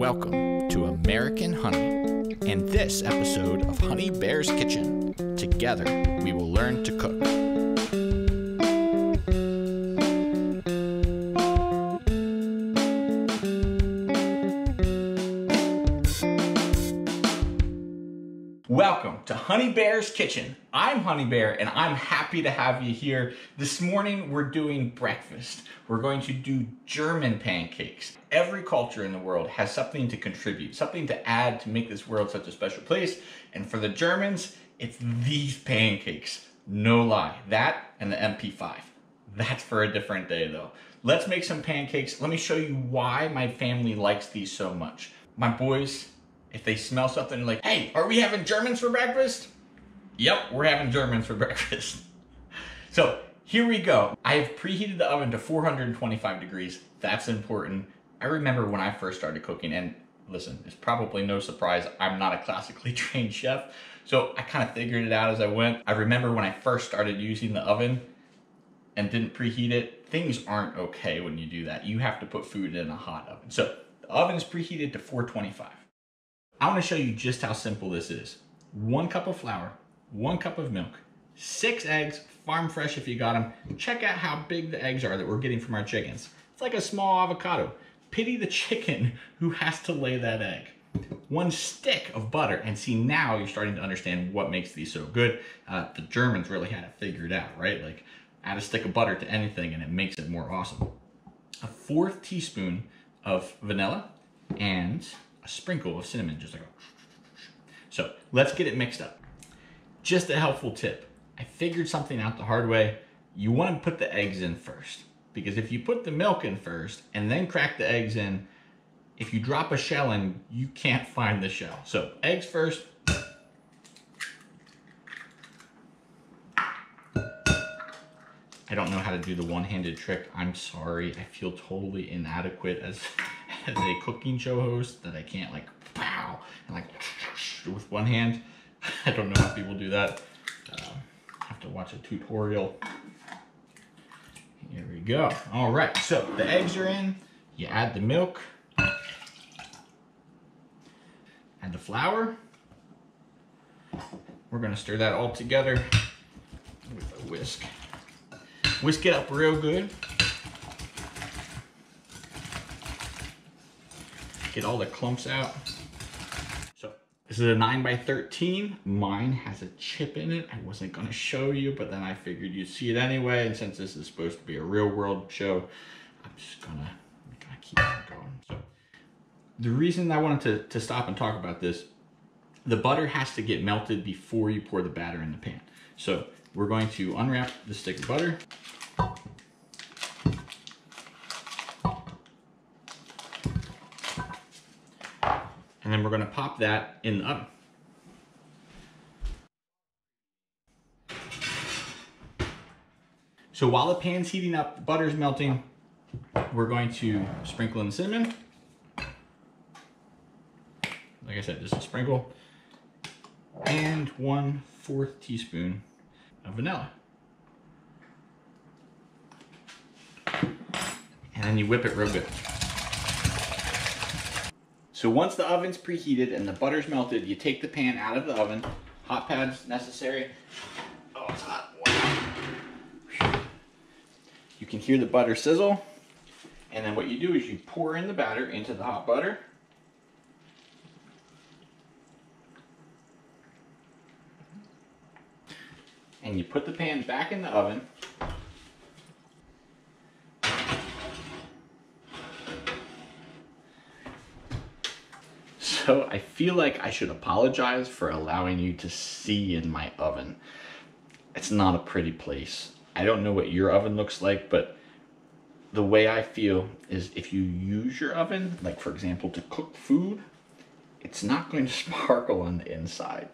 Welcome to American Honey and this episode of Honey Bear's Kitchen. Together, we will learn to cook. Welcome to Honey Bear's Kitchen. I'm Honey Bear and I'm happy to have you here. This morning we're doing breakfast. We're going to do German pancakes. Every culture in the world has something to contribute, something to add to make this world such a special place. And for the Germans, it's these pancakes. No lie, that and the MP5. That's for a different day though. Let's make some pancakes. Let me show you why my family likes these so much. My boys, if they smell something like, hey, are we having Germans for breakfast? Yep, we're having Germans for breakfast. So here we go. I have preheated the oven to 425 degrees. That's important. I remember when I first started cooking, and listen, it's probably no surprise, I'm not a classically trained chef. So I kind of figured it out as I went. I remember when I first started using the oven and didn't preheat it, things aren't okay when you do that. You have to put food in a hot oven. So the oven is preheated to 425. I want to show you just how simple this is. 1 cup of flour, 1 cup of milk, 6 eggs, farm fresh if you got them. Check out how big the eggs are that we're getting from our chickens. It's like a small avocado. Pity the chicken who has to lay that egg. 1 stick of butter, and see, now you're starting to understand what makes these so good. The Germans really had it figured out, right? Like, add a stick of butter to anything and it makes it more awesome. A 1/4 teaspoon of vanilla and a sprinkle of cinnamon, just like a... So let's get it mixed up. Just a helpful tip. I figured something out the hard way. You want to put the eggs in first, because if you put the milk in first and then crack the eggs in, if you drop a shell in, you can't find the shell. So eggs first. I don't know how to do the one-handed trick. I'm sorry. I feel totally inadequate as a cooking show host, that I can't like pow and like with one hand. I don't know how people do that. I have to watch a tutorial. Here we go. All right, so the eggs are in. You add the milk. Add the flour. We're gonna stir that all together with a whisk. Whisk it up real good. Get all the clumps out. So this is a 9x13. Mine has a chip in it. I wasn't gonna show you, but then I figured you'd see it anyway. And since this is supposed to be a real world show, I'm just gonna keep on going. So the reason I wanted to stop and talk about this, the butter has to get melted before you pour the batter in the pan. So we're going to unwrap the stick of butter. And then we're going to pop that in the oven. So while the pan's heating up, the butter's melting, we're going to sprinkle in the cinnamon. Like I said, just a sprinkle. And 1/4 teaspoon of vanilla. And then you whip it real good. So once the oven's preheated and the butter's melted, you take the pan out of the oven. Hot pads necessary. Oh, it's hot. Wow. You can hear the butter sizzle. And then what you do is you pour in the batter into the hot butter. And you put the pan back in the oven. So I feel like I should apologize for allowing you to see in my oven. It's not a pretty place. I don't know what your oven looks like, but the way I feel is if you use your oven, like for example, to cook food, it's not going to sparkle on the inside.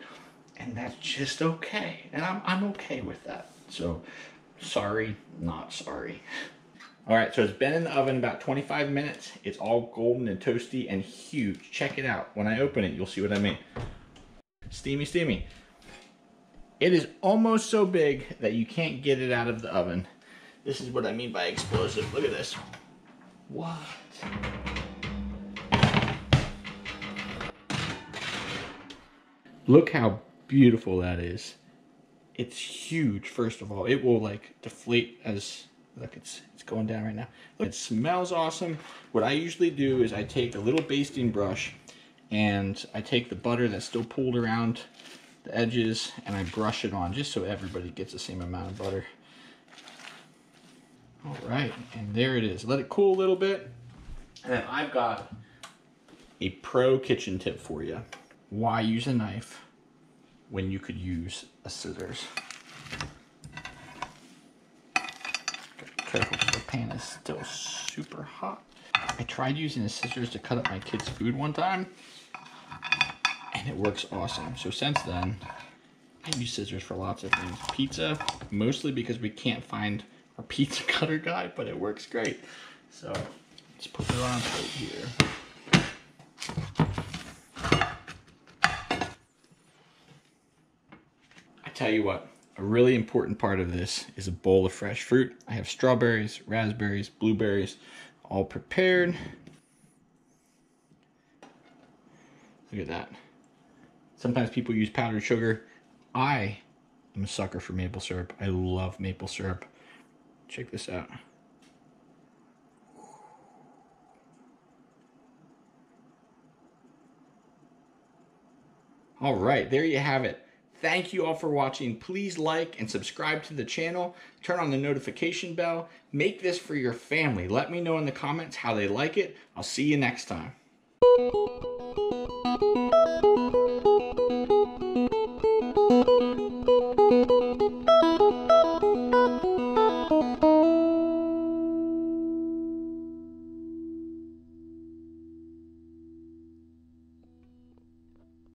And that's just okay. And I'm okay with that. So sorry, not sorry. All right, so it's been in the oven about 25 minutes. It's all golden and toasty and huge. Check it out. When I open it, you'll see what I mean. Steamy, steamy. It is almost so big that you can't get it out of the oven. This is what I mean by explosive. Look at this. What? Look how beautiful that is. It's huge, first of all. It will like deflate as, look, it's going down right now. Look, it smells awesome. What I usually do is I take a little basting brush and I take the butter that's still pulled around the edges and I brush it on just so everybody gets the same amount of butter. All right, and there it is. Let it cool a little bit. And then I've got a pro kitchen tip for you. Why use a knife when you could use a scissors? Careful, the pan is still super hot. I tried using the scissors to cut up my kids' food one time, and it works awesome. So since then, I use scissors for lots of things. Pizza, mostly because we can't find our pizza cutter guy, but it works great. So let's put it on right here. I tell you what, a really important part of this is a bowl of fresh fruit. I have strawberries, raspberries, blueberries, all prepared. Look at that. Sometimes people use powdered sugar. I am a sucker for maple syrup. I love maple syrup. Check this out. All right, there you have it. Thank you all for watching. Please like and subscribe to the channel. Turn on the notification bell. Make this for your family. Let me know in the comments how they like it. I'll see you next time.